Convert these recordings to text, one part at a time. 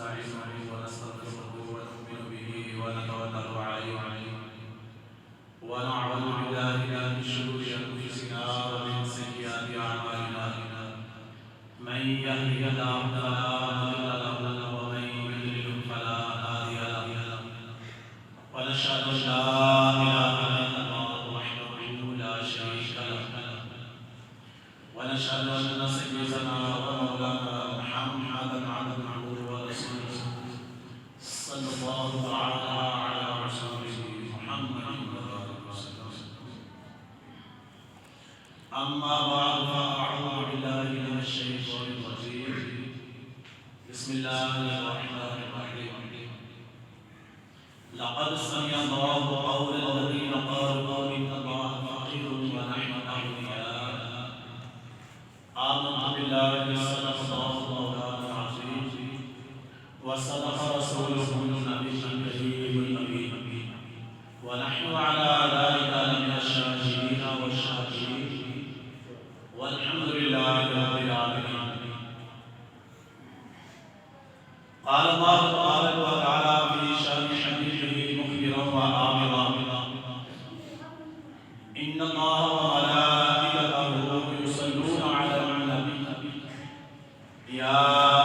ونستعينه ونستغفره ونؤمن به ونتوكل عليه ونعوذ بالله من شرور أنفسنا ومن سيئات أعمالنا من يهده الله فلا مضل له ومن يضلل فلا هادي له ونشهد أن لا إله إلا الله وحده لا شريك له ونشهد أن سيدنا ومولانا محمدا عبده ورسوله صلى الله تعالى على رسوله محمد وسلم. أما بعد فأعوذ بالله من الشيطان الرجيم. بسم الله الرحمن الرحيم. لقد سمع الله قول الذين قالوا إن الله فقير ونحن أغنياء. آمنت بالله صدق الله مولانا العظيم وصدق رسوله النبي الكريم الأمين ونحن على ذلك من الشاهدين والشاكرين والحمد لله رب العالمين. قال الله تبارك وتعالى في شان حبيبه مخبرا وآمرا إن الله وملائكته يصلون على النبي يا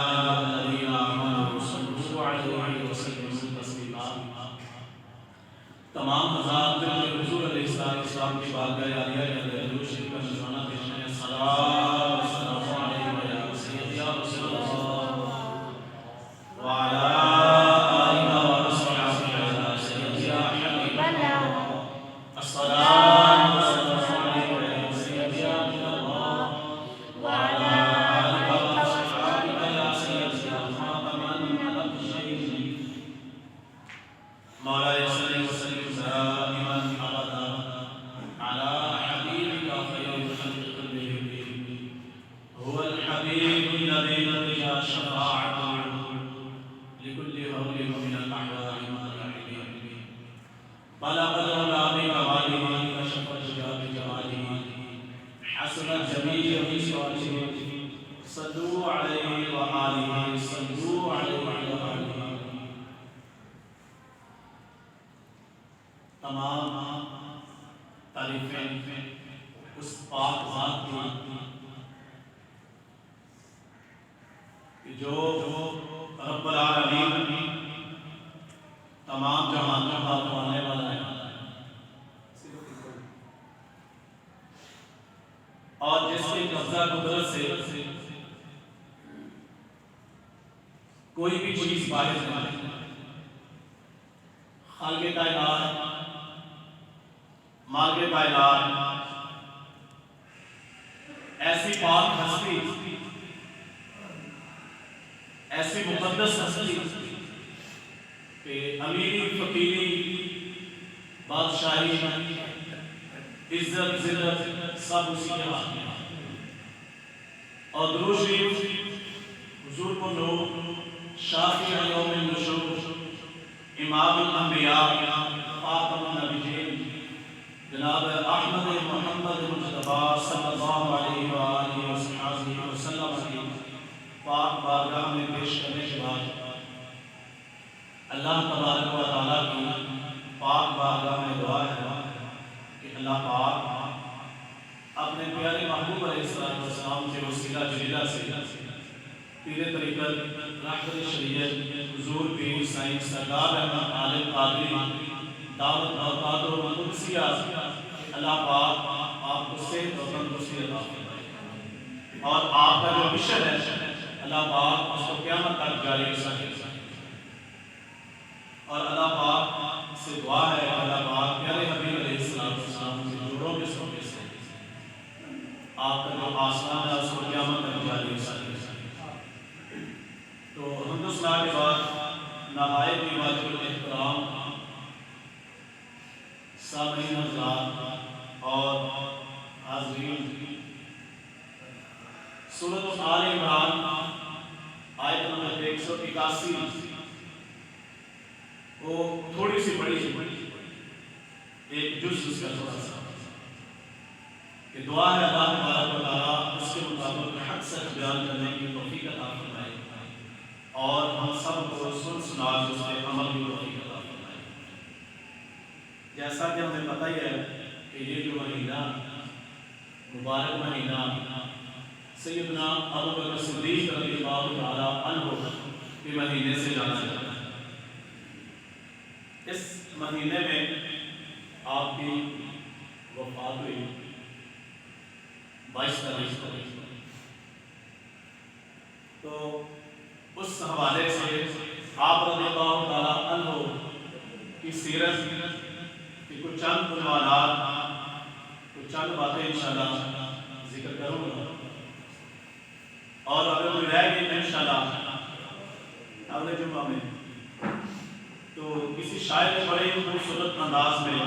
أيها الذين آمنوا صلوا عليه وسلموا تسليما. تمام حضرات حضور علیہ السلام کی بارگاہ عالیہ میں درود شریف کا نذرانہ پیش کریں. صلوات و سلام علیہ یا سیدی یا رسول اللہ وعلی آلہ وصحبہ یا سیدی یا حبیب اللہ. الصلاۃ والسلام علیہ یا سیدی یا حبیب اللہ وعلی آلہ وصحبہ یا سیدی یا خاتم النبیین. مولانا صلی وسلم دائما ابدا على حبيبك خير الخلق كلهم. هو الحبيب الذي رضي شفاعته لكل هول من الاحوال والرحيم. بلغ العلام كماله كشف الشجاب جماله حسنت جميع صفاته. صلوا عليه وآله صلوا عليه وآله. تمام تعریفیں اس پاک ذات کی جو رب العالمین تمام جہانوں کا بنانے والا ہے اور جس کے قبضہ قدرت سے کوئی بھی چیز باہر نہیں. خالق کائنات مالک کائنات ایسی پاک ہستی ایسی مقدس ہستی کہ امیری فقیری بادشاہی عزت ذلت سب اسی کے ہاتھ میں. اور درود شریف حضور کو نور شافع یوم النشور امام الانبیاء خاتم النبیین جناب احمد محمد مصطفیٰ صلی اللہ علیہ وآلہ وسلم کی پاک بارگاہ میں پیش کرنے کے بعد اللہ تبارک و تعالیٰ کی پاک بارگاہ میں دعا ہے کہ اللہ پاک اپنے پیارے محبوب علیہ السلام کے وسیلہ جلیلہ سے پیر طریقت رحمت شریعت حضور پیر سائیں سرکار احمد عالم قادری دعوت اوقات و منصیہ اللہ پاک آپ کو صحت و تندرستی عطا فرمائے اور آپ کا جو مشن ہے اللہ پاک اس کو قیامت تک جاری رکھے. اور اللہ پاک سے دعا ہے اللہ پاک پیارے حبیب علیہ السلام کے جوڑوں کے سونے سے آپ کا جو آسمان ہے اس کو قیامت تک جاری رکھے. تو حمد و ثنا کے بعد نہایت ہی واجب الاحترام سامعین حضرات اور حاضرین، سورۃ آل عمران آیت نمبر 181 وہ تھوڑی سی بڑی ایک جز اس کا تھوڑا سا کہ دعا ہے اللہ تبارک و تعالیٰ اس کے مطابق حق سچ بیان کرنے کی توفیق عطا فرمائے اور ہم سب کو سن سنا کے اس پہ عمل کی توفیق عطا فرمائے۔ جیسا کہ ہمیں پتہ ہی ہے کہ یہ جو مہینہ مبارک مہینہ سیدنا ابوبکر صدیق رضی اللہ تعالیٰ عنہ کے مہینے سے جانا جاتا ہے۔ اس مہینے میں آپ کی وفات ہوئی 22 تاریخ کو، تو اس حوالے سے آپ رضی اللہ تعالیٰ عنہ کی سیرت کی کچھ چند عنوانات، کچھ چند باتیں انشاءاللہ ذکر کروں گا، اور اگر کوئی رہ گئی انشاءاللہ اگلے جمعہ میں تو کسی شاعر نے بڑے خوبصورت انداز میں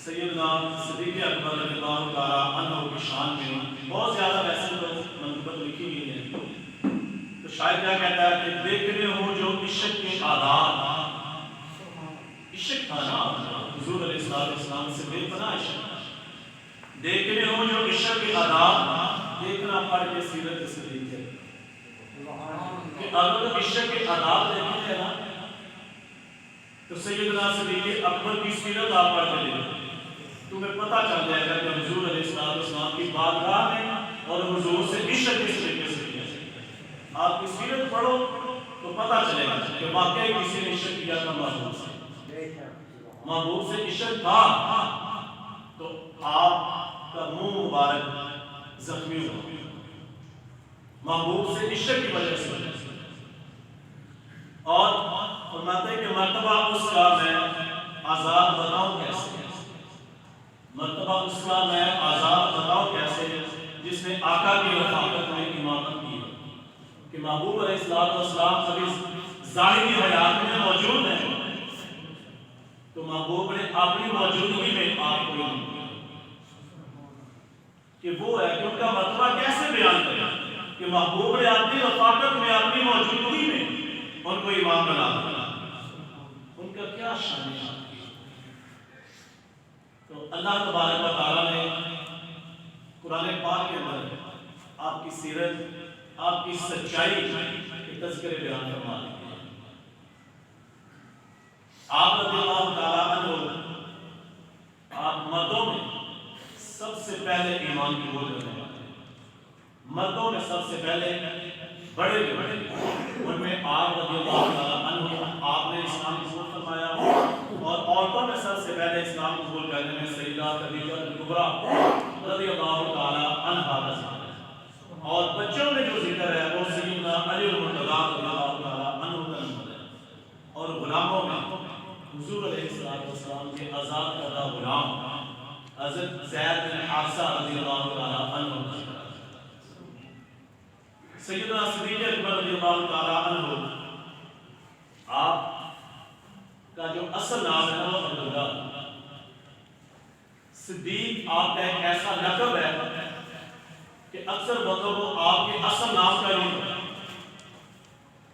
سیدنا صدیق اکبر رضی اللہ تعالیٰ عنہ کی شان میں بہت زیادہ ویسے تو منقبت لکھی گئی ہے، تو شاعر کیا کہتا ہے کہ دیکھنے ہوں جو عشق کے آداب، عشق تھا نا حضور علیہ السلام سے بے پناہ عشق، دیکھنے ہوں جو عشق کے آداب، دیکھنا پڑھ کے سیرت صدیق ہے کہ اگر تو عشق کے آداب دیکھتے ہیں نا تو سیدنا صدیق اکبر کی سیرت آپ پڑھ کے دیکھیں، تمہیں پتہ چل جائے گا کہ حضور علیہ السلام کی بارگاہ میں اور حضور سے عشق کس طریقے سے کیا۔ آپ کی سیرت پڑھو تو پتہ چلے گا کہ واقعی کسی نے عشق کیا تھا محبوب سے، محبوب سے عشق تھا تو آپ کا منہ مبارک زخمی ہوا محبوب سے عشق کی وجہ سے، اور فرماتے ہیں کہ مرتبہ اس کا میں آزاد بتاؤں کیسے، مرتبہ اس کا میں آزاد بتاؤں کیسے جس نے آقا کی رفاقت میں امامت کی، کہ محبوب علیہ السلام ابھی ظاہری حیات میں موجود ہیں تو محبوب نے اپنی موجودگی میں آپ کو کہ وہ ہے کہ ان کا مرتبہ کیسے بیان کریں کہ محبوب نے اپنی رفاقت میں اپنی موجودگی میں ان کو امام بنا دیا، ان کا کیا شان ہے۔ تو اللہ تبارک و تعالیٰ نے قرآن پاک کے اندر آپ کی سیرت، آپ کی سچائی کے تذکرے بیان فرما دیے۔ آپ رضی اللہ تعالیٰ عنہ آپ مردوں میں سب سے پہلے ایمان کی بول رہے ہیں، مردوں میں سب سے پہلے بڑے ان میں آپ رضی اللہ تعالیٰ عنہ آپ نے اسلام قبول فرمایا، اور عورتوں میں سب سے پہلے اسلام قبول کرنے میں سیدہ خدیجہ کبریٰ رضی اللہ تعالیٰ عنہا کا ذکر ہے، اور بچوں میں جو ذکر ہے وہ سیدنا علی المرتضیٰ رضی اللہ تعالیٰ عنہ کا نمبر ہے، اور غلاموں میں حضور علیہ السلام کے آزاد کردہ غلام حضرت زید بن حارثہ رضی اللہ تعالیٰ عنہ کا ذکر ہے۔ سیدنا صدیق اکبر رضی اللہ تعالیٰ عنہ آپ کا جو اصل نام ہے وہ عبداللہ، صدیق آپ کا ایک ایسا لقب ہے کہ اکثر وقت وہ آپ کے اصل نام کا ہی ہوتا ہے،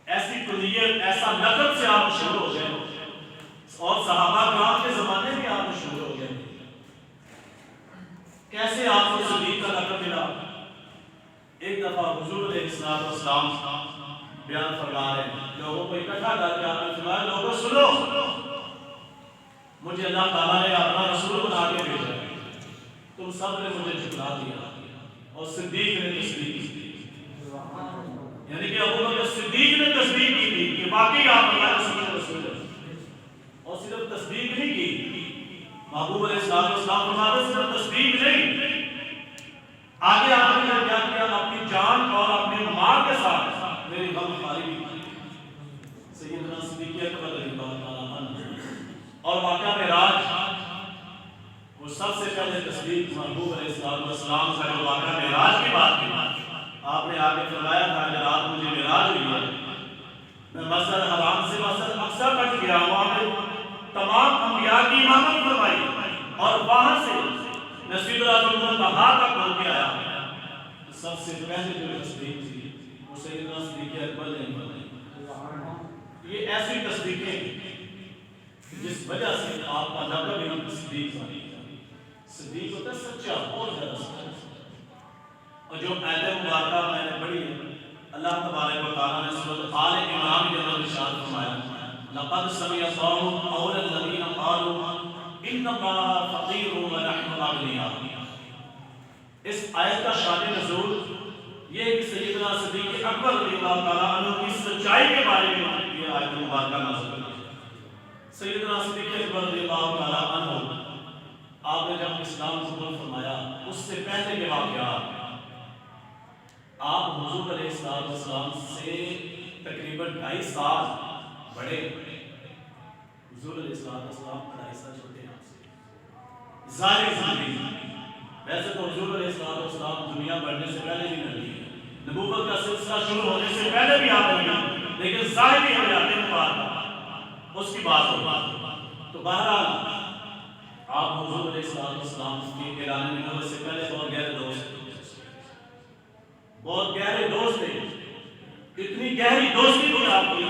ایسی کنیت ایسا لقب سے آپ مشہور ہو گئے، اور صحابہ کرام کے زمانے میں آپ مشہور ہو گئے۔ کیسے آپ کو صدیق کا لقب ملا؟ ایک دفعہ حضور علیہ السلام بیان فرما رہے ہیں، لوگوں کو اکٹھا کر کے آپ نے فرمایا لوگوں سنو، مجھے اللہ تعالیٰ نے اپنا رسول بنا کے بھیجا، تم سب نے مجھے جھٹلا دیا، اور صدیق نے تصدیق کی، یعنی کہ ابوبکر صدیق نے تصدیق کی تھی کہ واقعی آپ اللہ کے رسول ہیں، اور صرف تصدیق نہیں کی، محبوب علیہ السلام فرماتے صرف تصدیق نہیں، آگے آپ نے کیا کیا، اپنی جان اور اپنے مال کے ساتھ میری غم خواری بھی کی۔ سیدنا صدیق اکبر رضی اللہ تعالیٰ عنہ اور واقعہ معراج، وہ سب سے پہلے تصدیق محبوب علیہ السلام کا جو واقعہ معراج کی بات کی، آپ نے آگے فرمایا تھا کہ رات مجھے معراج ہوئی ہے، میں مسجد حرام سے مسجد اقصی تک گیا، وہاں پہ تمام انبیاء کی امامت فرمائی، اور وہاں سے میں سدرۃ المنتہا تک پہنچ کے آیا۔ سب سے پہلے جو تصدیق تھی وہ سیدنا صدیق اکبر نے فرمائی۔ یہ ایسی تصدیقیں جس وجہ سے آپ کا لقب ہی صدیق بنی۔ صدیق ہوتا ہے سچا، بہت زیادہ سچا، اور جو آیت مبارکہ میں نے پڑھی ہے اللہ تبارک و تعالیٰ نے سورۃ آل عمران کے اندر ارشاد فرمایا لقد سمع الله قول الذين قالوا ان الله فقير ونحن اغنياء. اس آیت کا شان نزول یہ کہ سیدنا صدیق اکبر رضی اللہ تعالیٰ عنہ کی سچائی کے بارے میں یہ آیت مبارکہ نازل ہوئی. سیدنا صدیق اکبر رضی اللہ تعالیٰ عنہ آپ نے جب اسلام قبول فرمایا اس سے پہلے کے واقعات آپ حضور علیہ السلام سے تقریباً 2.5 سال بڑے. حضور علیہ السلام 2.5 سال چھوٹے ہیں آپ سے. ظاہری زندگی ویسے تو حضور علیہ السلام دنیا بڑھنے سے پہلے بھی نبی ہے, نبوت کا سلسلہ شروع ہونے سے پہلے بھی آپ نبی ہیں, لیکن ظاہری حیات مبارکہ اس کی بات ہو. تو بہرحال آپ حضور علیہ السلام کی اعلان نبوت سے پہلے بہت گہرے دوست تھے. اتنی گہری دوستی تھی آپ کی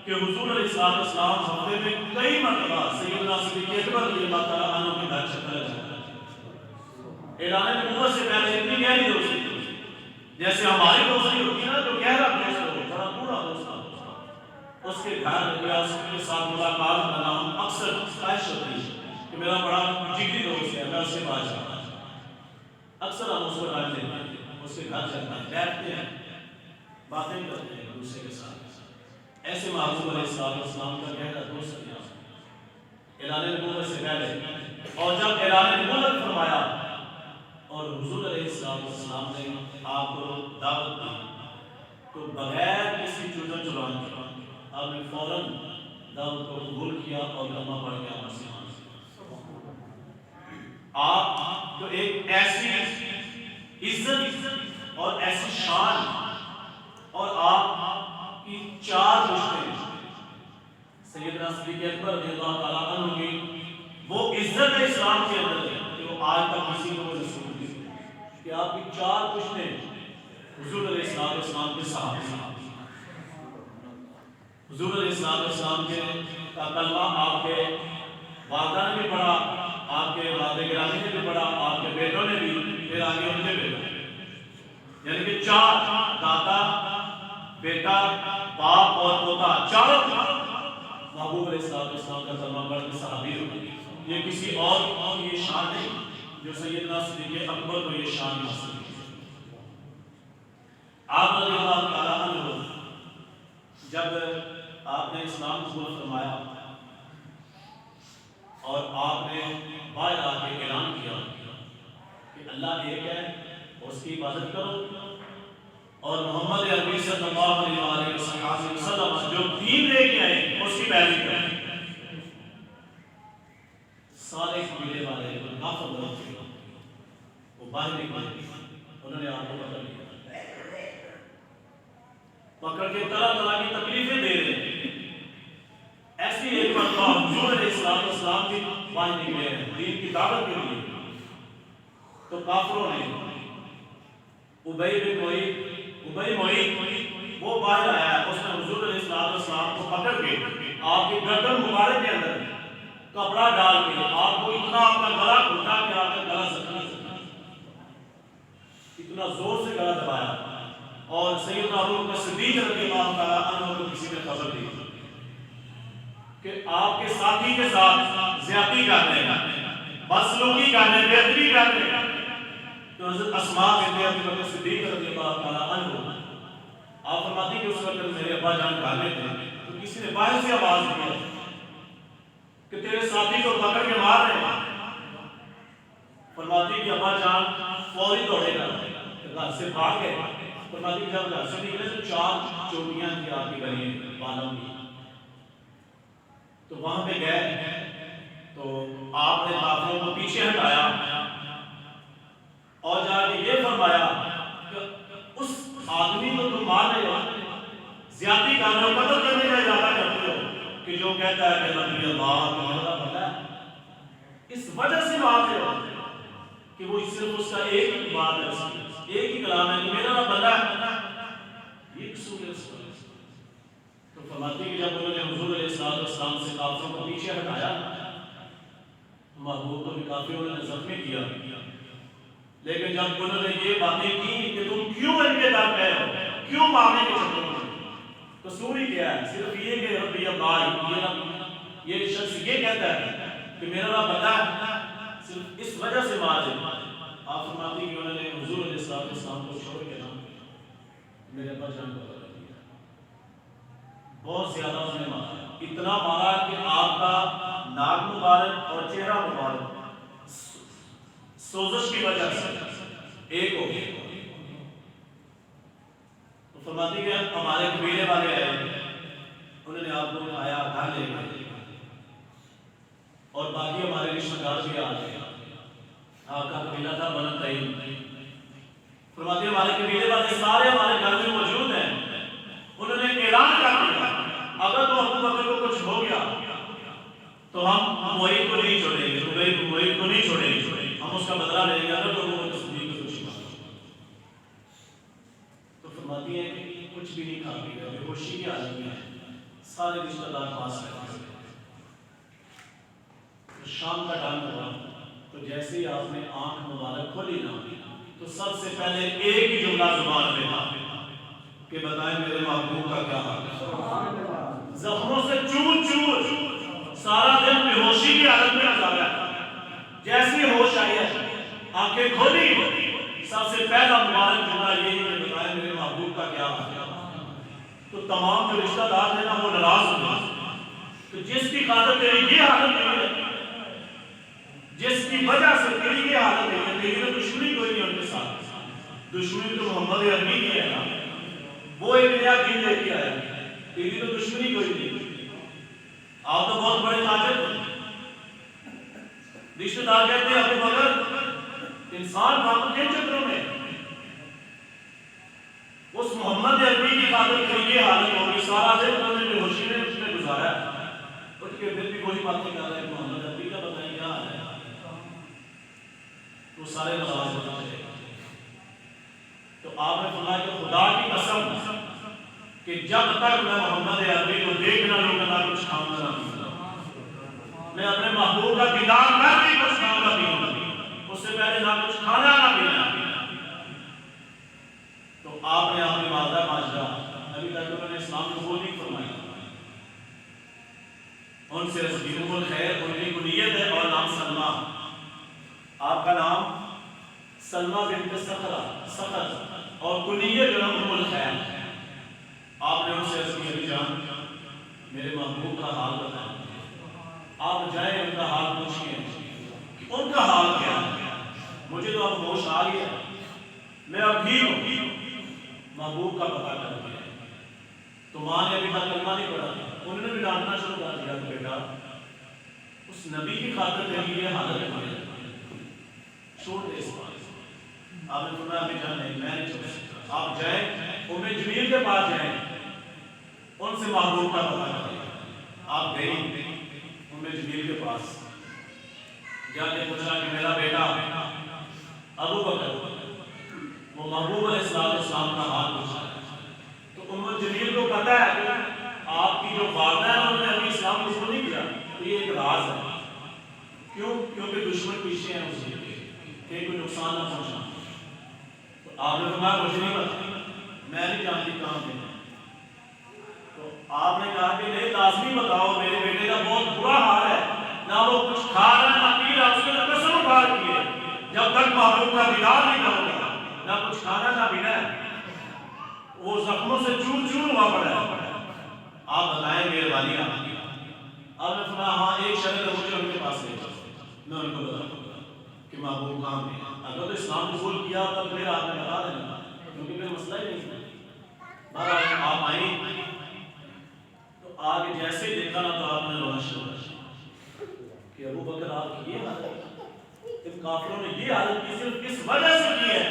کہ حضور علیہ السلام ہفتے میں کئی مرتبہ سیدنا صدیق اکبر رضی اللہ تعالیٰ عنہ کے گھر چکر لگاتے. اعلان نبوت سے پہلے اتنی گہری دوستی تھی جیسے ہماری دوستی ہوتی ہے نا, جو گہرا دوست ہو, بڑا پورا دوست ہو, اس کے گھر یا اس کے ساتھ ملاقات کرنا ہم اکثر خواہش ہوتی ہے کہ میرا بڑا جگری دوست ہے, میں اس کے پاس جاتا ہوں. اکثر ہم اس کو ڈال دیتے ہیں, اس کے گھر جاتے ہیں, بیٹھتے ہیں, باتیں کرتے ہیں دوسرے کے ساتھ. ایسے محبوب علیہ السلام کا گہرا دوست ہے اعلان نبوت سے پہلے. اور جب اعلان نبوت فرمایا اور حضور علیہ السلام نے آپ کو دعوت دی تو بغیر کسی چوٹا چلان کے آپ نے فوراً دعوت کو قبول کیا اور کلمہ پڑھ کے آپ سے آپ تو ایک ایسی عزت اور ایسی شان اور آپ کی 4 پشتیں سیدنا صدیق اکبر رضی اللہ تعالیٰ عنہ کی وہ عزت اسلام کے اندر ہے کہ وہ آج تک کسی کو نصیب کہ آپ کی 4 پشتیں حضور علیہ السلام کے صحابی. حضور علیہ السلام کے کلمہ آپ کے والدہ نے بھی پڑھا, آپ کے والد گرامی نے بھی پڑھا, آپ کے بیٹوں نے بھی, پھر آگے ان کے بیٹوں, یعنی کہ 4 دادا, بیٹا, باپ اور پوتا, چاروں محبوب علیہ السلام کا کلمہ پڑھ کے صحابی ہوئے. یہ کسی اور کی یہ شان نہیں جو سیدنا صدیق اکبر کو یہ شان حاصل ہے. آپ رضی اللہ تعالیٰ عنہ جب آپ نے اسلام قبول فرمایا اور آپ نے باہر آ کے اعلان کیا کہ اللہ ایک ہے, اس کی عبادت کرو اور محمد عربی صلی اللہ علیہ وسلم جو دین لے کے آئے اس کی پیروی کریں. سارے قبیلے والے کافر لوگ تھے, وہ باہر نکلے, انہوں نے آپ کو پکڑ لیا, پکڑ کے طرح طرح کی تکلیفیں دے رہے ہیں. ایسی ایک مرتبہ حضور علیہ السلام کی باہر نکلے ہیں دین کی دعوت کے لیے, تو کافروں نے ابی معیط وہ باہر آیا, اس نے حضور علیہ السلام کو پکڑ کے آپ کی گردن مبارک کے اندر کپڑا ڈال کے آپ کو اتنا اپنا گلا گھٹا کے آپ کا گلا زخمی, اتنا زور سے گلا دبایا. اور سیدنا ابو بکر صدیق رضی اللہ تعالیٰ عنہ کو کسی نے خبر دی کہ آپ کے ساتھی کے ساتھ زیادتی کر رہے ہیں, بدسلوکی کر رہے ہیں, بےادبی کر رہے ہیں. تو حضرت اسماء بنت ابی بکر صدیق رضی اللہ تعالیٰ عنہ آپ فرماتی کہ اس وقت میرے ابا جان گھر میں تھے, تو کسی نے باہر سے آواز دی کہ تیرے ساتھی کو پکڑ کے مار رہے ہیں. فرماتی کہ ابا جان فوری دوڑے گا, گھر سے بھاگ گئے. فرماتی کہ جب گھر سے نکلے تو 4 چوٹیاں تھیں آپ کی گلی بالوں کی, تو وہاں پہ گئے تو آپ نے کافروں کو پیچھے ہٹایا اور جا کے یہ فرمایا کہ اس آدمی کو تم مار رہے ہو, زیادتی کر رہے ہو, قتل کرنے کا ارادہ کرتے ہو, کہ جو کہتا ہے کہ نبی اللہ تمہارا بندہ ہے, اس وجہ سے مار رہے ہو کہ وہ صرف اس کا ایک ہی بات ہے, ایک ہی کلام ہے کہ میرا بندہ ہے, یہ قصور ہے اس کا. تو فرماتی کہ جب انہوں نے حضور علیہ السلام سے کافروں کو پیچھے ہٹایا, محبوب کو بھی کافی انہوں نے زخمی کیا, لیکن جب انہوں نے یہ باتیں کی کہ تم کیوں ان کے در پہ ہو, کیوں مارنے کے چکر میں؟ قصور ہی کیا ہے؟ صرف یہ کہ ربی اللہ، یہ شخص یہ کہتا ہے کہ میرا رب بتا ہے، صرف اس وجہ سے مار دے۔ آپ فرماتی کہ انہوں نے حضور علیہ السلام کو چھوڑ کے نام میرے ابا جان کو بتا دیا، بہت زیادہ انہوں نے مارا، اتنا مارا کہ آپ کا ناک مبارک اور چہرہ مبارک سوزش کی وجہ سے ایک ہو گیا۔ تو فرماتی کہ ہمارے قبیلے والے آئے، انہوں نے آپ کو اٹھایا، گھر لے گئے، اور باقی ہمارے رشتہ دار بھی آ گئے۔ آپ کا قبیلہ تھا بنو تیم۔ فرماتی ہمارے قبیلے والے سارے ہمارے گھر میں موجود ہیں، انہوں نے اعلان کر دیا اگر تو ابو بکر کو کچھ ہو گیا تو ہم معید کو نہیں چھوڑیں گے، معید کو نہیں چھوڑیں گے، ہم اس کا بدلہ لیں گے اگر تو ابو بکر صدیق کو کچھ ہوا۔ تو فرماتی ہیں کہ کچھ بھی نہیں کھا پی رہے، بے ہوشی کی حالت میں سارے رشتہ دار پاس رہے۔ شام کا ٹائم ہوا تو جیسے ہی آپ نے آنکھ مبارک کھولی نا تو سب سے پہلے ایک ہی جملہ زبان پہ تھا کہ بتائیں میرے محبوب کا کیا حال ہے۔ زخموں سے چور چور سارا دن بے ہوشی کی حالت میں گزارا، جیسے ہوش آئی ہے آنکھیں کھولی سب سے پہلا مبارک جملہ یہی کہ بتائیں میرے محبوب کا کیا حال ہے۔ تو تمام جو رشتہ دار تھے نا وہ ناراض ہوئے کہ جس کی خاطر تیری یہ حالت ہوئی ہے، جس کی وجہ سے تیری یہ حالت ہوئی ہے، تیری تو دشمنی کوئی نہیں ان کے ساتھ، دشمنی تو محمد عربی کی ہے نا، وہ ایک نیا دین لے کے آیا، تیری تو دشمنی کوئی نہیں، آپ تو بہت بڑے تاجر تھے۔ رشتہ دار کہتے ہیں ابو بکر انسان باتوں کے چکروں میں اس محمد عربی کی خاطر کی یہ حالت ہوگی، سارا دن انہوں نے بے ہوشی میں اس نے گزارا، اٹھ کے پھر بھی کوئی باتیں کر رہے ہیں محمد عربی کا بتائیں کیا حال ہے، تو سارے ناراض ہو جائے۔ تو آپ نے فرمایا کہ خدا کی قسم کہ جب تک میں محمد عربی کو دیکھنا لوں گا کچھ کھاؤں گا، میں اپنے محبوب کا دیدار کر کے کچھ کھاؤں گا پیوں گا، اس سے پہلے نہ کچھ کھانا نہ پینا۔ تو آپ نے اپنی والدہ ماجدہ ابھی تک انہوں نے اسلام قبول نہیں فرمایا، ان سے رسول الخیر ان کی کنیت ہے اور نام سلمہ، آپ کا نام سلمہ بنت صخر اور کنیت جو نام الخیر۔ آپ نے ان سے عرض کی ابھی جان میرے محبوب کا حال بتائیں، آپ جائیں ان کا حال پوچھیں کہ ان کا حال کیا ہے، مجھے تو اب ہوش آ گیا، میں اب بھی ہوں، محبوب کا پتہ کر دیا۔ تو ماں نے ابھی تک کلمہ نہیں پڑھا، انہوں نے بھی ڈانٹنا شروع کر دیا کہ بیٹا اس نبی کی خاطر تیری یہ حالت ہے، چھوڑ دے اس بات۔ آپ نے فرمایا ابھی جان نہیں، میں نہیں چھوڑ سکتا، آپ جائیں ام جمیل کے پاس جائیں، ان سے محبوب کا پتہ کریں۔ آپ گئی ام جمیل کے پاس جا کے پوچھا کہ میرا بیٹا ابو بکر، وہ محبوب علیہ السلام کا حال پوچھا، تو ام جمیل کو پتہ ہے کہ آپ کی جو والدہ ہے انہوں نے ابھی اسلام قبول نہیں کیا، تو یہ ایک راز ہے، کیوں؟ کیونکہ دشمن پیچھے ہیں اس کے کہ کوئی نقصان نہ پہنچا۔ تو آپ نے فرمایا مجھے نہیں پتا، میں نہیں جانتی کہاں پہ۔ تو آپ نے کہا کہ نہیں لازمی بتاؤ، میرے بیٹے کا بہت برا حال ہے، نہ وہ کچھ کھا رہا ہے نہ پی رہا، اس نے قسم اٹھا رکھی ہے جب تک محبوب کا دیدار نہیں کروں گا نہ کچھ کھانا نہ پینا ہے، وہ زخموں سے چور چور ہوا پڑا ہے۔ آپ بتائیں میرے والی آپ نے فرمایا ہاں ایک شرط ہے، مجھے ان کے پاس لے جاؤ، میں ان کو بتاؤں گا کہ محبوب کہاں پہ ہے، اگر تو اسلام قبول کیا تب پھر آپ نے بتا دینا، کیونکہ پھر مسئلہ ہی نہیں ہے۔ بہرحال آپ آئیں تو آگے جیسے ہی دیکھا نا تو آپ نے رونا شروع کر کہ ابو بکر آپ کی یہ حالت، ان کافروں نے یہ حالت کی صرف کس وجہ سے کی ہے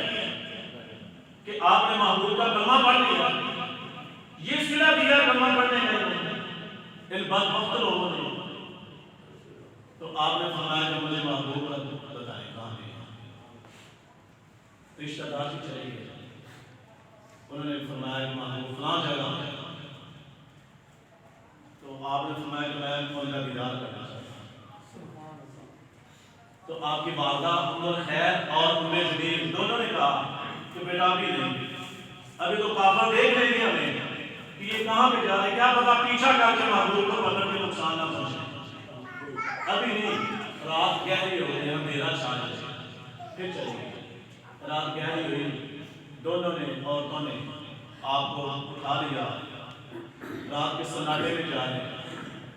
کہ آپ نے محبوب کا کلمہ پڑھ لیا، یہ صلہ دیا کلمہ پڑھنے میں ان بدبخت لوگوں نے۔ تو آپ نے فرمایا کہ مجھے محبوب کا بتائیں کہاں ہے، رشتہ دار ہی چلے گئے، انہوں نے فرمایا کہ محبوب فلاں جگہ ہے، تو آپ نے فرمایا کہ میں ان کا دیدار کرنا چاہتا ہوں۔ تو آپ کی والدہ ام الخیر اور ام جمیل دونوں نے کہا کہ بیٹا بھی نہیں، ابھی تو کافر دیکھ لیں گے ہمیں کہ یہ کہاں پہ جا رہے، کیا پتا پیچھا کر کے محبوب کو پکڑ کے نقصان نہ پہنچے۔ ابھی نہیں، رات گہری ہو گئی، اندھیرا چھا جائے، پھر چلے گئے۔ رات گہری ہوئی، دونوں نے، عورتوں نے آپ کو اٹھا لیا، رات کے سناٹے میں جا رہے ہیں۔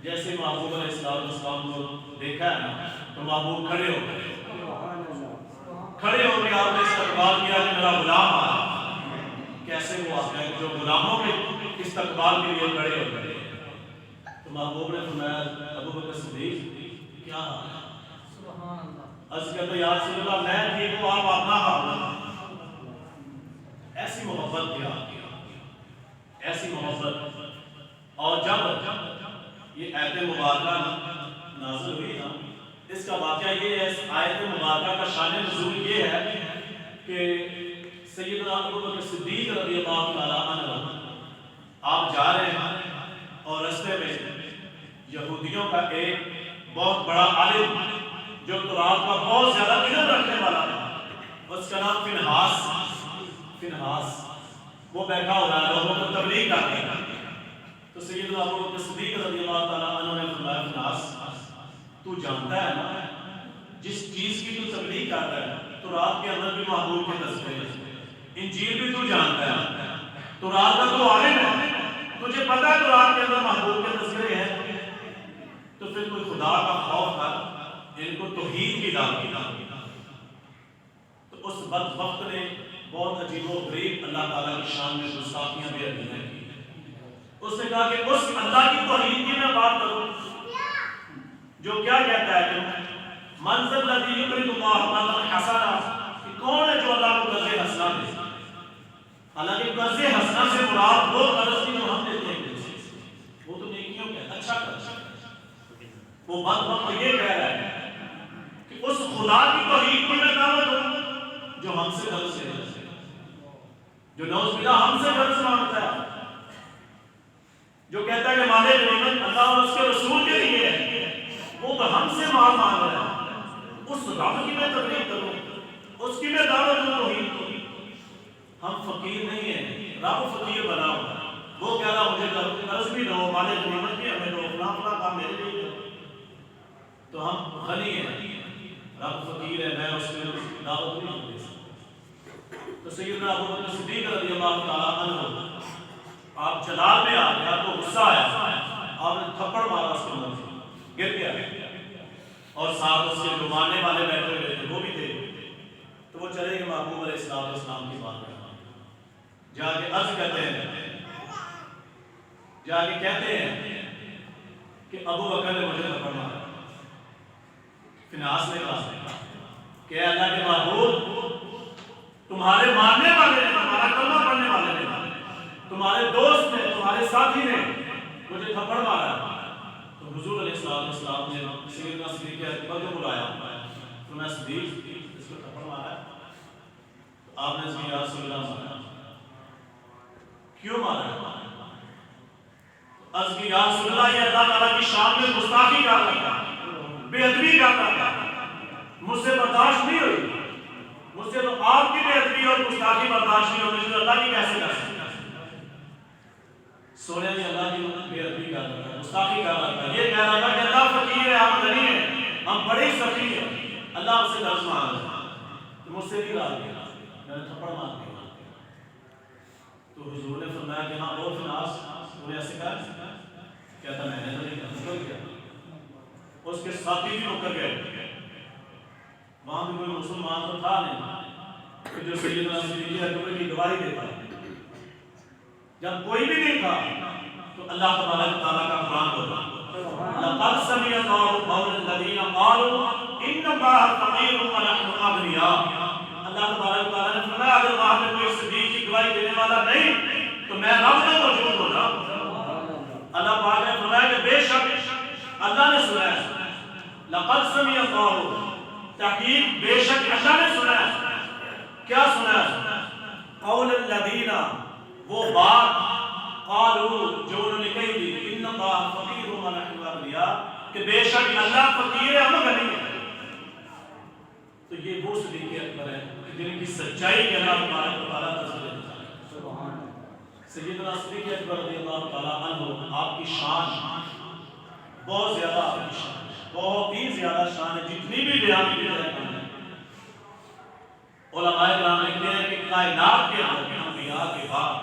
جیسے محبوب علیہ السلام کو دیکھا ہے نا تو محبوب کھڑے ہو گئے، کھڑے ہو کے آپ نے استقبال کیا کہ میرا غلام آیا۔ کیسے وہ آتا ہے جو غلاموں کے استقبال کے لیے کھڑے ہو گئے؟ تو محبوب نے فرمایا ابو بکر صدیق کیا حال ہے؟ عرض کہتے یا رسول اللہ میں ٹھیک ہوں، آپ اپنا حال۔ ایسی محبت کیا، ایسی محبت۔ اور جب یہ آیت مبارکہ نازل ہوئی نا، اس کا واقعہ یہ ہے، اس آیت مبارکہ کا شان نزول یہ ہے کہ سیدنا ابو بکر صدیق رضی اللہ تعالیٰ عنہ آپ جا رہے ہیں اور رستے میں یہودیوں کا ایک بہت بڑا عالم جو تورات کا بہت زیادہ علم رکھنے والا تھا، اس کا نام فنہاس، وہ بیٹھا ہو رہا ہے، لوگوں کو تبلیغ کر رہا ہے۔ تو سیدنا ابو بکر صدیق رضی اللہ تعالیٰ عنہ نے فرمایا فنہاس تو جانتا ہے نا جس چیز کی تو تبلیغ کر رہا ہے، تورات کے اندر بھی محبوب کے تذکرے ہیں، انجیل بھی تو جانتا ہے، تورات کا تو عالم ہے، تجھے پتہ ہے تورات کے اندر محبوب کے تذکرے ہیں، تو پھر کوئی خدا کا خوف کر ان کو توحید کی دعوت دی۔ تو اس بدبخت نے بہت عجیب و غریب اللہ تعالیٰ کی شان میں گستاخیاں بھی ابھی ہیں۔ اس نے کہا کہ اس اللہ کی توحید کی میں بات کروں جو کیا کہتا ہے کہ منزل الذی یقرض اللہ قرضا حسنا، کہ کون ہے جو اللہ کو قرض حسنا دے؟ حالانکہ قرض حسنا سے مراد وہ قرض کی جو ہم دیتے ہیں، وہ تو نیکیوں کا اچھا قرض۔ وہ بدبخت یہ کہہ رہا ہے کہ اس خدا کی توحید کی میں دعوت دوں جو ہم سے قرض ہے، جو نعوذ باللہ ہم سے قرض مانگتا ہے، جو کہتا ہے کہ مال غنیمت اللہ اور اس کے رسول کے لیے ہے، وہ تو ہم سے مال مانگ رہا ہے۔ اس رب کی میں تبلیغ کروں، اس کی میں دعوت دوں توحید کو۔ ہم فقیر نہیں ہیں، رب فقیر بنا ہوا ہے، وہ کہہ رہا مجھے قرض بھی دو، مال غنیمت بھی ہمیں دو، فلاں فلاں کام میرے لیے دو، تو ہم غنی ہیں، رب فقیر ہے، میں اس میں دعوت نہیں دے سکتا۔ تو سیدنا ابو بکر صدیق رضی اللہ تعالیٰ عنہ آپ جلال میں آ گئے، آپ کو غصہ آیا، آپ نے تھپڑ مارا اس کے منہ سے، گر گیا، اور ساتھ اس کے جو مارنے والے بیٹھے ہوئے تھے وہ بھی تھے۔ تو وہ چلے گئے محبوب علیہ السلام کی بات کرنا، جا کے عرض کہتے ہیں، جا کے کہتے ہیں کہ ابو بکر نے مجھے تھپڑ مارا۔ فنہاس نے کہا کہ اللہ کے محبوب تمہارے مارنے والے نے، تمہارا کلمہ پڑھنے والے نے، تمہارے دوست نے، تمہارے ساتھی نے مجھے تھپڑ مارا۔ تو حضور علیہ السلام نے سیدنا صدیق اکبر کو بلایا، فرمایا صدیق اس کو تھپڑ مارا ہے؟ تو آپ نے اس کی یا رسول اللہ مارا۔ کیوں مارا ہے؟ عرض کی یا رسول اللہ یہ اللہ تعالیٰ کی شان میں گستاخی کر رہا تھا، بے ادبی کر رہا تھا، مجھ سے برداشت نہیں ہوئی، مجھ سے تو آپ کی بے ادبی اور گستاخی برداشت نہیں ہوئی، جو اللہ کی کیسے کر سکتا؟ سونے میں اللہ کی بے ادبی کر رہا تھا، گستاخی کر رہا تھا، یہ کہہ رہا تھا کہ اللہ فقیر ہے، ہم غنی ہیں، ہم بڑے سخی ہیں، اللہ سے قرض مانگ رہا ہے، تو مجھ سے نہیں لا دیا، میں نے تھپڑ مار دیا۔ تو حضور نے فرمایا کہ ہاں وہ فنہاس انہیں ایسے کہا، کہتا میں نے تو نہیں کہا، نکل گیا۔ اس کے ساتھی بھی نکل گئے، وہاں بھی کوئی مسلمان تو تھا نہیں کہ جو سیدنا صدیق اکبر کی گواہی دیتا ہے۔ جب کوئی بھی نہیں تھا تو اللہ تبارک تعالیٰ کا قرآن بولا، لَقَدْ سَمِعَ اللَّهُ قَوْلَ الَّذِينَ قَالُوا إِنَّ اللَّهَ فَقِيرٌ وَنَحْنُ أَغْنِيَاءُ۔ اللہ تبارک تعالیٰ نے فرمایا اگر وہاں میں کوئی صدیق کی گواہی دینے والا نہیں تو میں رب میں موجود ہونا۔ اللہ پاک نے فرمایا کہ بے شک اللہ نے سنا ہے، لَقَدْ سَمِعَ اللَّهُ، تحقیق بے شک اللہ نے سنا ہے۔ کیا سنا ہے؟ قول الذین، وہ بات، قالوا جو انہوں نے کہی تھی، ان اللہ فقیر ونحن اغنیاء، کہ بے شک اللہ فقیر ہے ہم غنی ہیں۔ تو یہ وہ صدیق اکبر ہے جن کی سچائی کے اللہ تبارک و تعالیٰ تذکرہ دیتا ہے۔ اکبر رضی اللہ تعالیٰ عنہ آپ کی شان بہت زیادہ، بہت ہی زیادہ شان ہے، جتنی بھی بیان کی جائے علماء کرام لکھتے ہیں کہ کائنات کے اندر انبیاء کے بعد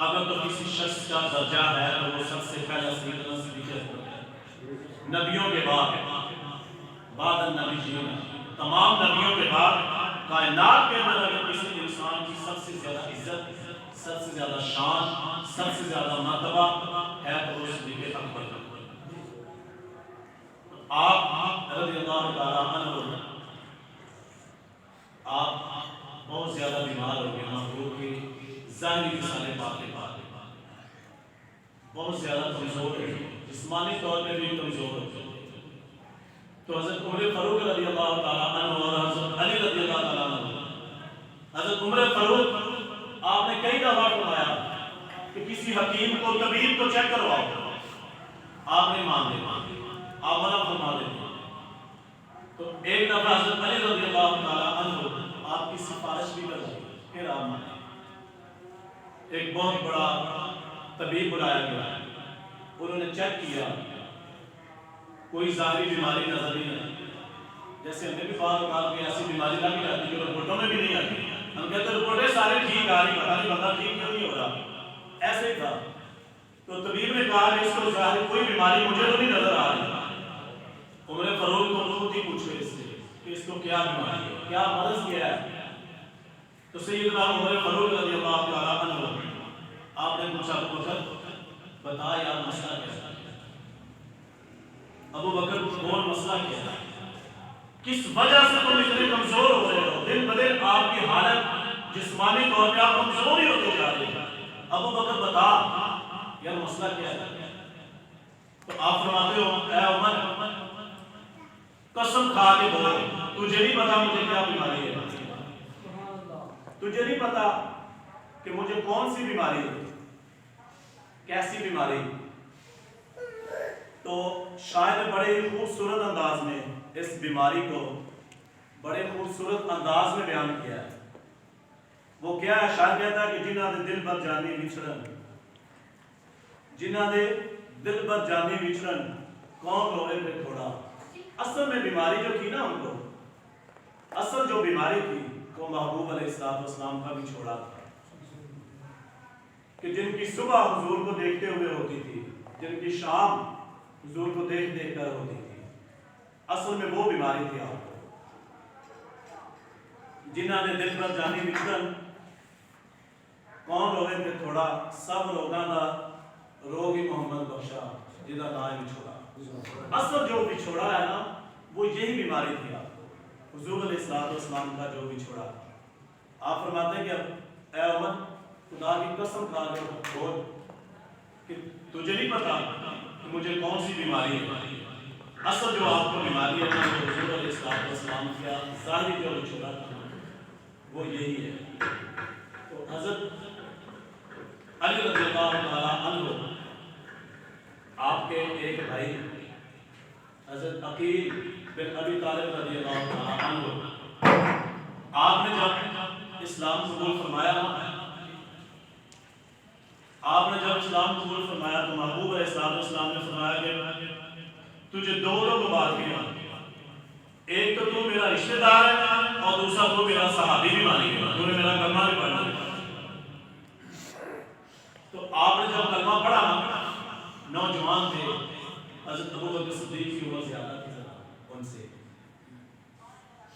اگر تو کسی شخص کا درجہ ہے تو وہ سب سے پہلا سیدنا صدیق اکبر ہے۔ نبیوں کے بعد النبیین، تمام نبیوں کے بعد کائنات کے اندر اگر کسی انسان کی سب سے زیادہ عزت، سب سے زیادہ شان، سب سے زیادہ مرتبہ ہے تو وہ صدیق اکبر ہے۔ آپ رضی اللہ تعالیٰ عنہ آپ بہت زیادہ بیمار ہو گئے، محبوب کی ظاہری مثالیں پاتے بہت زیادہ کمزور ہے، جسمانی طور پہ بھی کمزور ہے۔ تو حضرت عمر فاروق رضی اللہ تعالیٰ عنہ اور حضرت علی رضی اللہ تعالیٰ عنہ، حضرت عمر فاروق آپ نے کئی دفعہ فرمایا کہ کسی حکیم کو، طبیب کو چیک کرواؤ، آپ نے مان لیا، آپ منع فرما دیتے۔ تو ایک دفعہ حضرت علی رضی اللہ تعالیٰ عنہ آپ کی سفارش بھی کر دی، پھر آپ مانے۔ ایک بہت بڑا طبیب بلایا گیا، انہوں نے چیک کیا، کوئی ظاہری بیماری نظر نہیں آئی۔ جیسے ہمیں بھی بعض اوقات کوئی ایسی بیماری لگ جاتی ہے جو رپورٹوں میں بھی نہیں آتی، ہم کہتے ہیں رپورٹیں سارے ٹھیک آ رہی، پتہ نہیں بندہ ٹھیک کیوں نہیں ہو رہا، ایسے ہی تھا۔ تو طبیب نے کہا کہ اس کو ظاہر کوئی بیماری مجھے تو نہیں نظر آ رہی۔ عمر فاروق کو خود ہی پوچھے اس سے کہ اس کو کیا بیماری ہے، کیا مرض کیا ہے؟ تو سیدنا عمر فاروق رضی اللہ تعالیٰ عنہ آپ نے پوچھا، ابو بکر بتا یار مسئلہ کیسا ہے؟ ابو بکر بول مسئلہ کیا ہے؟ کس وجہ سے تم اتنے کمزور ہو رہے ہو؟ دن بدن آپ کی حالت جسمانی طور پہ آپ کمزور ہی ہوتے جا رہے ہیں۔ ابو بکر بتا یار مسئلہ کیا ہے؟ تو آپ فرماتے ہو اے عمر قسم کھا کے بول، تجھے نہیں پتا مجھے کیا بیماری ہے، تجھے نہیں پتا کہ مجھے کون سی بیماری ہے، کیسی بیماری؟ تو شاید بڑے ہی خوبصورت انداز میں اس بیماری کو بڑے خوبصورت انداز میں بیان کیا ہے۔ وہ کیا ہے؟ شاید کہتا ہے کہ جنہاں دے دل بر جانی وچھڑن، جنہاں دے دل بر جانی وچھڑن کون روئے پہ تھوڑا۔ اصل میں بیماری جو تھی نا، ان کو اصل جو بیماری تھی وہ محبوب علیہ السلام کا بھی چھوڑا تھا، کہ جن کی صبح حضور کو دیکھتے ہوئے ہوتی تھی، جن کی شام حضور کو دیکھ دیکھ کر ہوتی تھی، اصل میں وہ بیماری تھی آپ کو۔ جنہاں نے دل پر جانی وچھڑن کون روئے پہ تھوڑا، سب روگاں دا روگ ہی محمد بخشا جدا نام چھوڑا۔ اصل جو بچھوڑا ہے نا، وہ یہی بیماری تھی آپ کو، حضور علیہ السلام کا جو بچھوڑا۔ آپ فرماتے ہیں کہ اے عمر خدا کی قسم کھا کے بول کہ تجھے نہیں پتا کہ مجھے کون سی بیماری ہے۔ اصل جو آپ کو بیماری ہے نا، وہ حضور علیہ السلام کا ظاہری جو بچھوڑا تھا وہ یہی ہے۔ تو حضرت علی رضی اللہ تعالیٰ عنہ آپ کے ایک بھائی حضرت عقیل بن ابی طالب رضی اللہ تعالیٰ عنہ، آپ نے جب اسلام قبول فرمایا تو محبوب علیہ السلام نے فرمایا کہ تجھے دو لوگ مبارکیاں، ایک تو میرا رشتہ دار ہے اور دوسرا تو میرا صحابی بھی مانی گیا، تو نے میرا کلمہ بھی پڑھا۔ تو آپ نے جب کلمہ پڑھا نا، نوجوان تھے، حضرت ابو بکر صدیق کی عمر زیادہ تھی ان سے،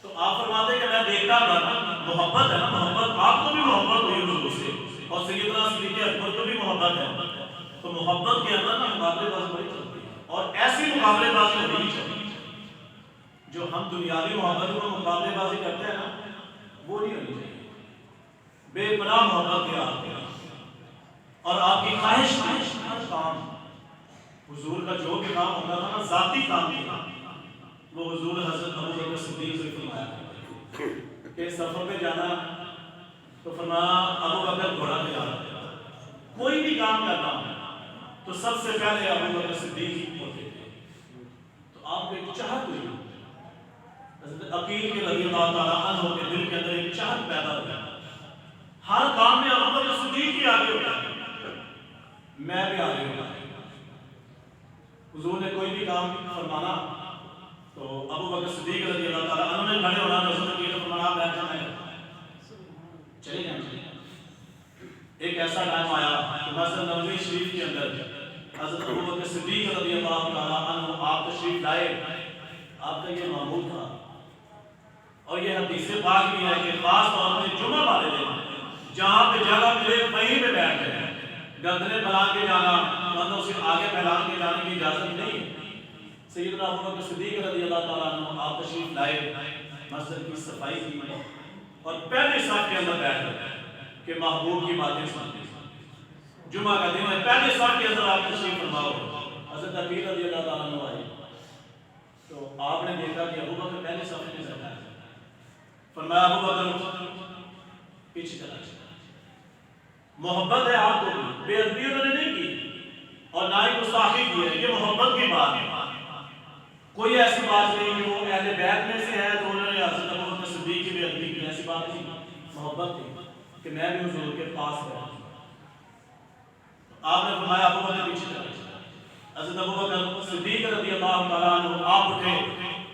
تو آپ فرماتے کہ میں دیکھتا تھا محبت ہے نا، محبت آپ کو بھی محبت ہوئی حضور سے، اور سیدنا صدیق اکبر کو بھی محبت ہے، تو محبت کے اندر نا مقابلے بازی بڑی چلتی ہے، اور ایسی مقابلے بازی ہونی چاہیے۔ جو ہم دنیاوی محبت کو مقابلے بازی کرتے ہیں نا، وہ نہیں ہونی چاہیے۔ بے پناہ محبت کے آپ اور آپ کی خواہش ہر کام، حضور کا جو بھی کام ہوتا تھا نا، ذاتی کام تھا، وہ حضور حضرت ابو بکر صدیق سے فرمایا کہ سفر پہ جانا تو فرمایا ابو بکر گھوڑا پہ جانا، کوئی بھی کام کرنا تو سب سے پہلے ابو بکر صدیق ہوتے تھے۔ تو آپ کو ایک چاہت ہوئی، حضرت عقیل کے رضی اللہ تعالیٰ عنہ کے دل کے اندر ایک چاہت پیدا ہوئی، ہر کام میں ابو بکر صدیق ہی آگے ہوتا ہے۔ میں بھی حاضر ہوں. حضور نے کوئی بھی کام فرمانا تو ابو بکر صدیق رضی اللہ تعالیٰ عنہ نے کھڑے ہونا تو حضرت کی فرمانا آپ بیٹھ جائیں چلے جائیں. ایک ایسا ٹائم آیا کہ مسجد نبوی شریف کے اندر حضرت ابو بکر صدیق رضی اللہ تعالیٰ عنہ آپ تشریف لائے. آپ کا یہ معمول تھا اور یہ حدیث پاک بھی ہے کہ خاص طور پہ جمعہ والے دن جہاں پہ جگہ ملے وہیں پہ بیٹھ گئے. گردنے پھیلا کے جانا بندوں سے آگے پھیلان کے جانے کی اجازت نہیں. سیدنا ابو بکر صدیق رضی اللہ تعالیٰ عنہ آپ تشریف لائے, مسجد کی صفائی کی اور پہلے صف کے اندر بیٹھ گئے کہ محبوب کی باتیں سنتے. جمعہ کا دن ہے, پہلے صف کے اندر آپ تشریف فرماؤ. حضرت عقیل رضی اللہ تعالیٰ عنہ آئے تو آپ نے دیکھا کہ ابو بکر پہلے صف میں بیٹھا ہے. فرمایا ابو بکر پیچھے چلا جائے. محبت ہے آپ کو, بے ادبی انہوں نے نہیں کی اور نہ ہی گستاخی کی ہے. یہ محبت کی بات ہے, کوئی ایسی بات نہیں کہ وہ اہل بیت میں سے ہے تو انہوں نے حضرت ابو بکر صدیق کی بے ادبی کی. ایسی بات نہیں, محبت تھی کہ میں بھی حضور کے پاس رہا. آپ نے فرمایا ابو بکر پیچھے چلا جائے. حضرت ابو بکر صدیق رضی اللہ تعالیٰ عنہ آپ اٹھے,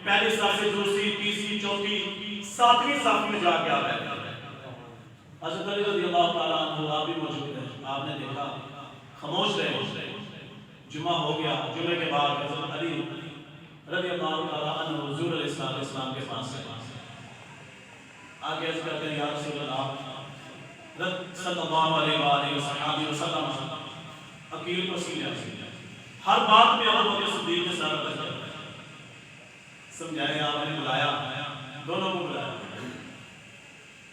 پہلی صف سے دوسری, تیسری, چوتھی, ساتویں صف میں جا کے آ گئے. حضرت علی رضی اللہ تعالیٰ عنہ آپ بھی موجود ہیں. آپ نے دیکھا, خاموش رہے. جمعہ ہو گیا. جمعے کے بعد حضرت علی رضی اللہ تعالیٰ عنہ حضور علیہ السلام کے پاس سے آگے عرض کرتے ہیں یا رسول اللہ صلی اللہ علیہ وآلہ وسلم عقیل کو سمجھا. ہر بات میں ابو بکر صدیق کے ساتھ سمجھائے. آپ نے بلایا, دونوں کو بلایا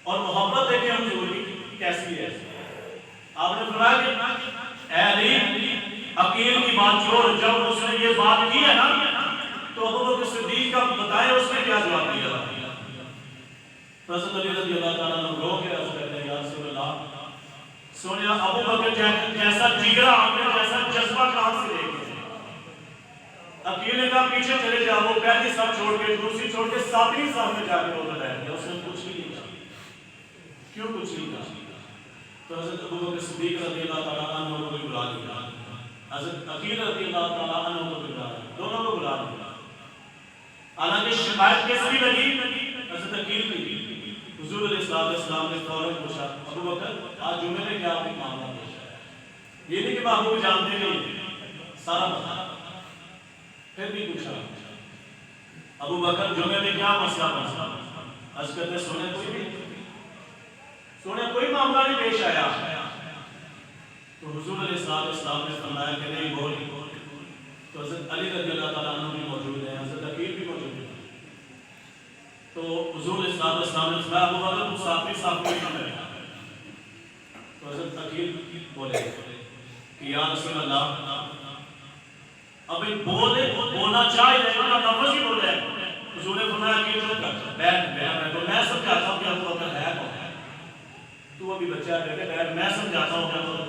اور محبت دیکھیں حضور کی کیسی ہے. آپ نے فرمایا کہ اے علی عقیل کی بات چھوڑ. جب اس نے یہ بات کی ہے نا تو ابو بکر صدیق کا بتائے اس نے کیا جواب دیا. حضرت علی رضی اللہ تعالیٰ عنہ رو کے عرض کرتے ہیں یا رسول اللہ سونیا ابو بکر جیسا جگرا آپ نے جیسا جذبہ کہاں سے لے گئے. عقیل نے کہا پیچھے چلے جاؤ. وہ پہلی صف چھوڑ کے, دوسری چھوڑ کے, ساتویں صف میں جا کے ادھر بیٹھ گیا. اس نے کچھ نہیں کہا. کیوں کچھ نہیں کہا؟ تو حضرت ابو بکر صدیق رضی اللہ تعالیٰ عنہ کو بھی بلا لیا, حضرت عقیل رضی اللہ تعالیٰ عنہ کو بھی بلا لیا, دونوں کو بلا لیا. حالانکہ شکایت کس کی لگی؟ حضرت عقیل کی. حضور علیہ السلام نے فوراً پوچھا ابو بکر آج جمعے میں کیا آپ کی معاملہ پیش آیا؟ یہ نہیں کہ محبوب جانتے نہیں, سارا بتا. پھر بھی پوچھا ابو بکر جمعے میں کیا مسئلہ پڑا؟ عرض کرتے سونے کوئی معاملہ نہیں پیش آیا. تو حضور علیہ السلام نے فرمایا کہ نہیں بول. تو حضرت علی رضی اللہ تعالیٰ عنہ بھی موجود ہیں, حضرت عقیل بھی موجود ہیں. تو حضور علیہ السلام نے فرمایا ابو بکر تو ساتویں صف میں کیوں بیٹھا؟ تو حضرت عقیل بولے کہ یا رسول اللہ ابھی بولنا چاہیے لیکن لفظ ہی بولے. حضور نے فرمایا کہ بیٹھ. میں سمجھاتا ہوں کہ ابو بکر ہے کون. تو ابھی بچہ ہے, بیٹھ میں سمجھاتا ہوں کہ ابو بکر.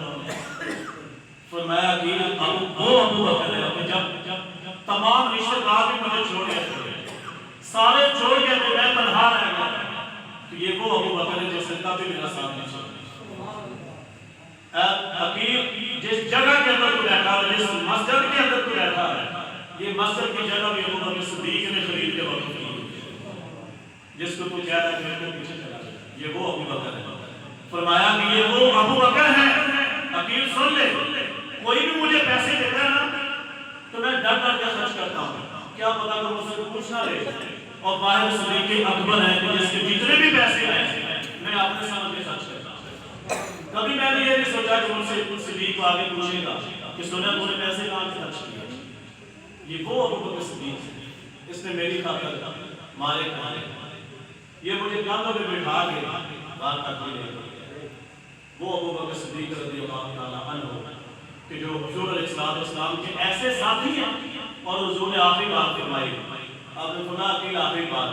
فرمایا کہ ابو بکر ہے. جب تمام رشتہ دار بھی مجھے چھوڑ گئے, سارے چھوڑ گئے تو میں تنہا رہ گیا, تو یہ وہ ابو بکر ہے جو صدقہ بھی میرا ساتھ نہیں چھوڑ. عقیل جس جگہ کے اندر تو بیٹھا ہے, جس مسجد کے اندر تو بیٹھا ہے, یہ مسجد کی جگہ بھی ابو بکر صدیق نے خرید کے وقت کی. جس کو تو کہہ رہا ہے کہ میرے پیچھے چلا جائے, یہ وہ ابو بکر ہے. فرمایا کہ یہ وہ ابو بکر ہے. عقیل سن لے, کوئی بھی مجھے پیسے دیتا ہے نا تو میں ڈر ڈر کے خرچ کرتا ہوں. کیا پتا کہ مجھ سے کچھ نہ لے, اور باہر صدیق اکبر ہے کہ جس کے جتنے بھی پیسے آئے میں اپنے سمجھ کے خرچ کرتا ہوں. کبھی میں نے یہ نہیں سوچا کہ مجھ سے صدیق کو آگے پوچھے گا کہ سونا تو نے پیسے کہاں سے خرچ کیا. یہ وہ ابو بکر صدیق ہے, اس نے میری خاطر مارے کھانے, یہ مجھے کاندھوں پہ بٹھا کے بات کرتی لے گئی. وہ ابو بکر صدیق رضی اللہ تعالیٰ عنہ کہ جو حضور علیہ السلام کے ایسے ساتھی ہیں اور حضور نے آخری بات فرمائی. آپ نے فرمایا کہ آخری بات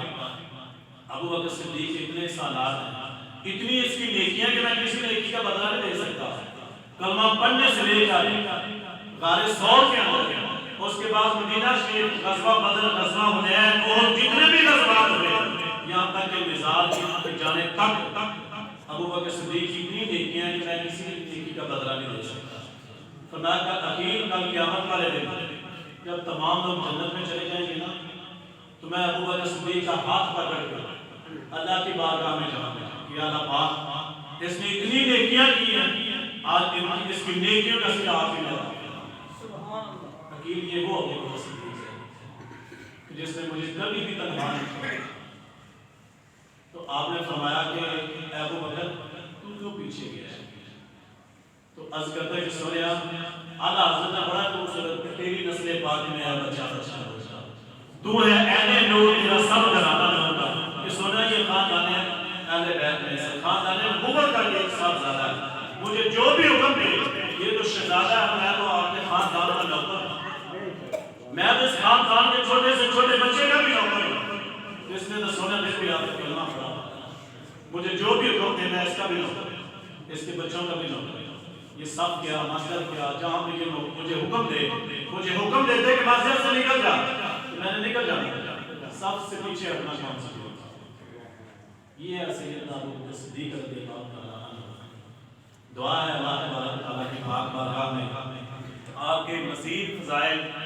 ابو بکر صدیق کے اتنے سالات ہیں, اتنی اس کی نیکیاں کہ میں کسی نیکی کا بدلہ نہیں دے سکتا. کلمہ پڑھنے سے لے کر غار ثور کے اندر, اس کے بعد مدینہ شریف, غزوہ بدر, غزوہ حنین اور جتنے بھی غزوات ہوئے, یہاں تک کہ مزار کی جانے تک ابو بکر صدیق کی اتنی نیکیاں کہ میں کسی نیکی کا بدلہ نہیں دے سکتا. فرمایا کہ عقیل کل قیامت والے دن جب تمام لوگ جنت میں چلے جائیں گے نا تو میں ابو بکر صدیق کا ہاتھ پکڑ کر اللہ کی بارگاہ میں جاؤں گا کہ یا اللہ پاک اس نے اتنی نیکیاں کی ہیں، آج اس کی نیکیوں کا صلہ آپ ہی لگا۔ عقیل یہ وہ ابو بکر صدیق ہے جس نے مجھے کبھی بھی تنہا نہیں چھوڑا۔ تو آپ نے فرمایا کہ اے ابو بکر تو کیوں پیچھے گیا ہے؟ تو عرض کرتا ہے کہ سوریا اعلیٰ حضرت نے بڑا خوبصورت تیری نسل پاک میں ہے بچہ بچہ بچہ تو ہے اہل نور تیرا سب گھرانا میں ہوتا کہ سونا یہ خاندان ہے اہل بیت میں سے خاندان نبوت کا یہ سب زیادہ ہے، مجھے جو بھی حکم دے یہ تو شہزادہ ہے، میں تو آپ کے خاندان کا نوکر ہوں، میں تو اس خاندان کے چھوٹے سے چھوٹے بچے کا بھی نوکر ہوں، اس نے تو سونا دے بھی آپ کو کلمہ پڑھا، مجھے جو بھی حکم دے میں اس کا بھی نوکر ہوں، اس کے بچوں کا بھی نوکر ہوں۔ یہ سب کیا مسجد کیا جہاں بھی مجھے حکم دے کہ مسجد سے نکل جا، میں نے نکل جانا، سب سے پیچھے اپنا کام سے یہ ہے سیدنا ابو بکر صدیق رضی اللہ تعالیٰ عنہ۔ دعا ہے اللہ تبارک و تعالیٰ کی پاک بارگاہ میں آپ کے مزید فضائل